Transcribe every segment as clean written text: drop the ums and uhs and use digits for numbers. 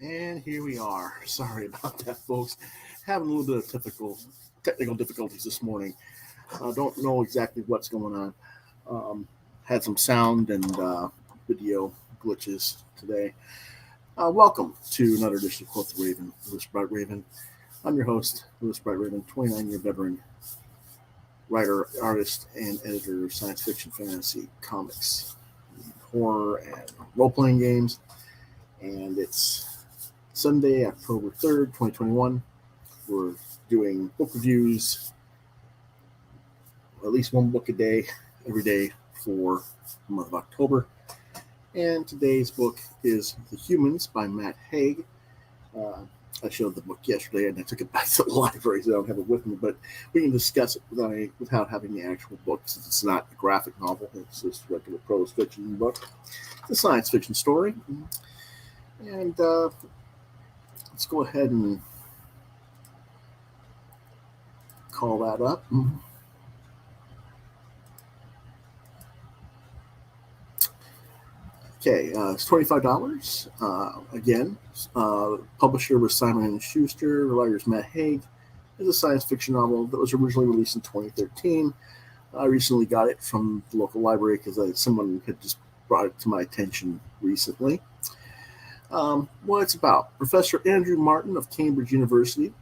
And here we are. Sorry about that, folks. Having a little bit of technical difficulties this morning. Don't know exactly what's going on. Had some sound and video glitches today. Welcome to another edition of Quoth the Raven, Lewis Bright Raven. I'm your host, Lewis Bright Raven, 29-year veteran writer, artist, and editor of science fiction, fantasy, comics, horror, and role-playing games. And it's Sunday, October 3rd, 2021. We're doing book reviews, at least one book a day, every day for the month of October. And today's book is The Humans by Matt Haig. I showed the book yesterday and I took it back to the library, so I don't have it with me, but we can discuss it without having the actual book, since it's not a graphic novel. It's just a regular prose fiction book. It's a science fiction story. And let's go ahead and call that up. Okay, it's $25. Again, publisher was Simon & Schuster. The writer is Matt Haig. It's a science fiction novel that was originally released in 2013. I recently got it from the local library because someone had just brought it to my attention recently. What it's about. Professor Andrew Martin of Cambridge University,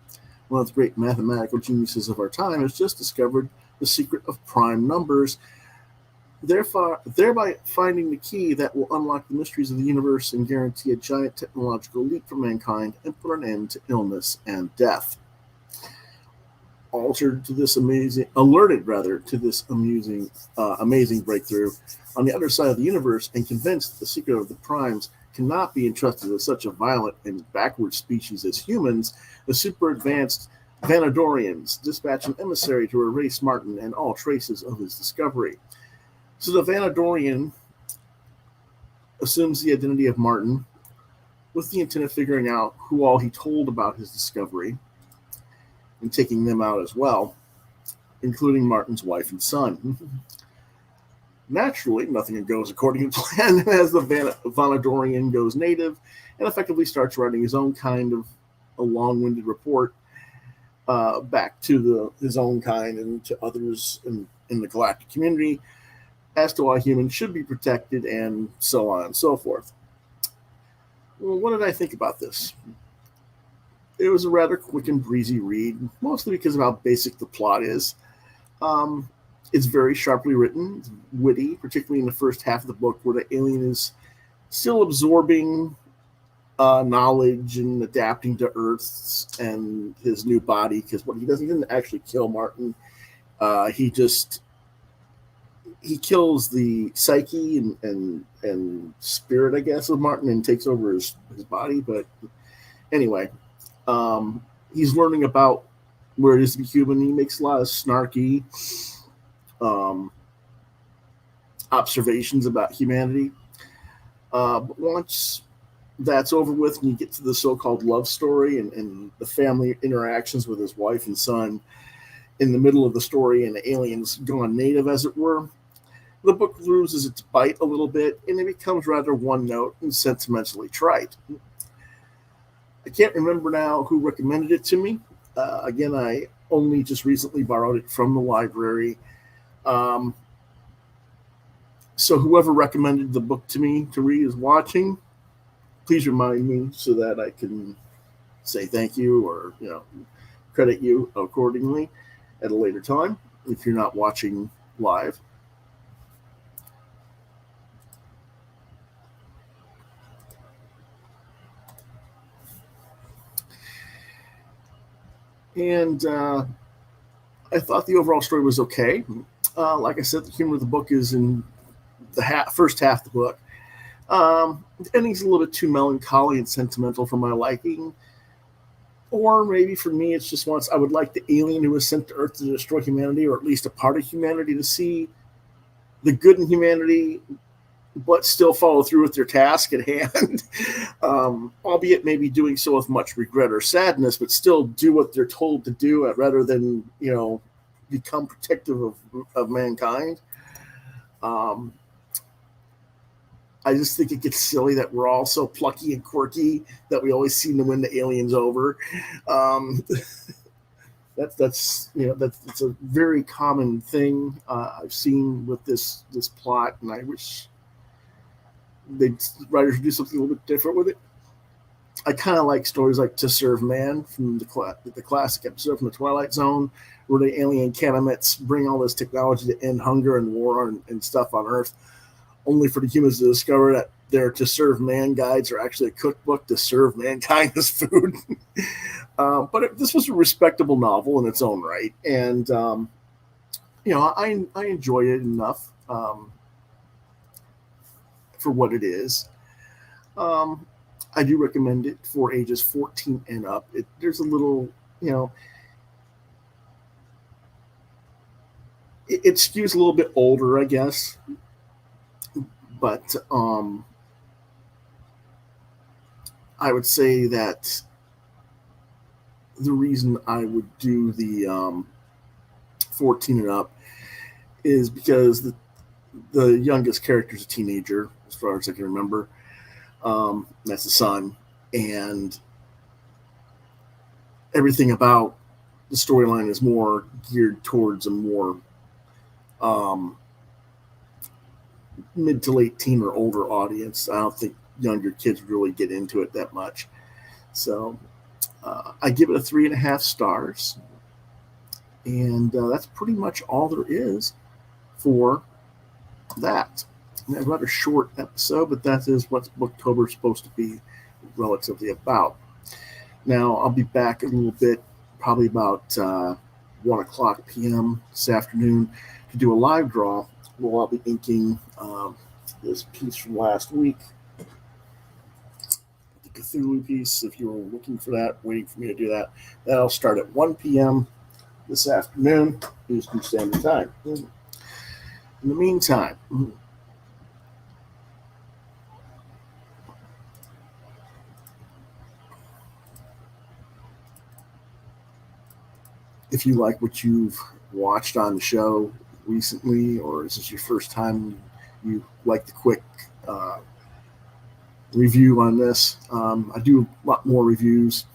one of the great mathematical geniuses of our time, has just discovered the secret of prime numbers, thereby finding the key that will unlock the mysteries of the universe and guarantee a giant technological leap for mankind and put an end to illness and death. Alerted to this amazing breakthrough on the other side of the universe, and convinced that the secret of the primes cannot be entrusted to such a violent and backward species as humans, the super advanced Vanadorians dispatch an emissary to erase Martin and all traces of his discovery. So the Vanadorian assumes the identity of Martin with the intent of figuring out who all he told about his discovery and taking them out as well, including Martin's wife and son. Naturally, nothing goes according to plan as the Vanadorian goes native and effectively starts writing his own kind of a long-winded report back to his own kind and to others in the galactic community as to why humans should be protected, and so on and so forth. Well, what did I think about this? It was a rather quick and breezy read, mostly because of how basic the plot is. It's very sharply written, witty, particularly in the first half of the book, where the alien is still absorbing knowledge and adapting to Earth and his new body. Because he doesn't actually kill Martin. He kills the psyche and spirit, I guess, of Martin and takes over his body. But anyway, he's learning about where it is to be human. He makes a lot of snarky observations about humanity. But once that's over with and you get to the so-called love story and the family interactions with his wife and son in the middle of the story, and the aliens gone native, as it were, the book loses its bite a little bit and it becomes rather one-note and sentimentally trite. I can't remember now who recommended it to me. Again, I only just recently borrowed it from the library. Um, so whoever recommended the book to me to read is watching. Please remind me so that I can say thank you or credit you accordingly at a later time if you're not watching live. And I thought the overall story was okay. Like I said, the humor of the book is in the first half of the book. The ending's a little bit too melancholy and sentimental for my liking. Or maybe for me, it's just once I would like the alien who was sent to Earth to destroy humanity, or at least a part of humanity, to see the good in humanity, but still follow through with their task at hand. Albeit maybe doing so with much regret or sadness, but still do what they're told to do rather than, become protective of mankind. I just think it gets silly that we're all so plucky and quirky that we always seem to win the aliens over. That's a very common thing I've seen with this plot, and I wish writers would do something a little bit different with it. I kind of like stories like "To Serve Man" from the classic episode from the Twilight Zone, where the alien Canamites bring all this technology to end hunger and war and stuff on Earth, only for the humans to discover that their To Serve Man guides are actually a cookbook to serve mankind as food. But this was a respectable novel in its own right, and I enjoy it enough for what it is. I do recommend it for ages 14 and up. There's a little, it skews a little bit older, I guess. But I would say that the reason I would do the 14 and up is because the youngest character is a teenager, as far as I can remember. That's the son, and everything about the storyline is more geared towards a more mid to late teen or older audience. I don't think younger kids really get into it that much. So I give it a 3.5 stars, and that's pretty much all there is for that. And a rather short episode, but that is what Booktober is supposed to be relatively about. Now, I'll be back in a little bit, probably about 1 o'clock p.m. this afternoon, to do a live draw where I'll be inking this piece from last week, the Cthulhu piece. If you were looking for that, waiting for me to do that, that'll start at 1 p.m. this afternoon, Eastern Standard Time. In the meantime, if you like what you've watched on the show recently, or is this your first time you like the quick review on this, I do a lot more reviews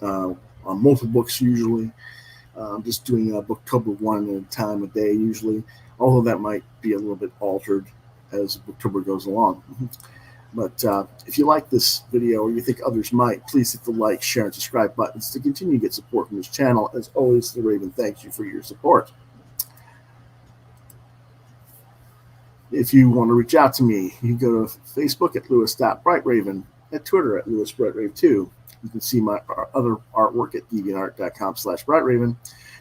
on multiple books usually. I'm just doing a Booktober one at a time a day usually, although that might be a little bit altered as Booktober goes along. But if you like this video or you think others might, please hit the like, share, and subscribe buttons to continue to get support from this channel. As always, the Raven thanks you for your support. If you want to reach out to me, you can go to Facebook at lewis.brightraven, at Twitter at lewisbrightraven2. You can see my other artwork at deviantart.com/brightraven.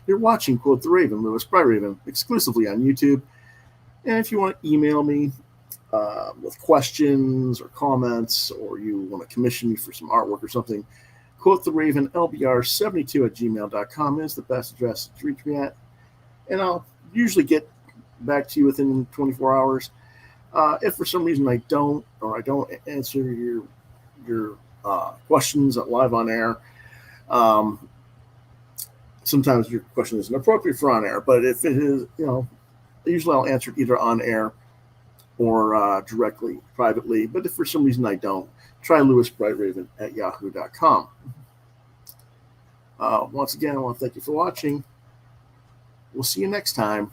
You're watching Quoth the Raven, Lewis Brightraven, exclusively on YouTube. And if you want to email me with questions or comments, or you want to commission me for some artwork or something, Quoth the Raven LBR72@gmail.com is the best address to reach me at. And I'll usually get back to you within 24 hours. If for some reason I don't answer your questions live on air, sometimes your question isn't appropriate for on air, but if it is, usually I'll answer it either on air or directly, privately. But if for some reason I don't, try lewisbrightraven@yahoo.com. Once again, I want to thank you for watching. We'll see you next time.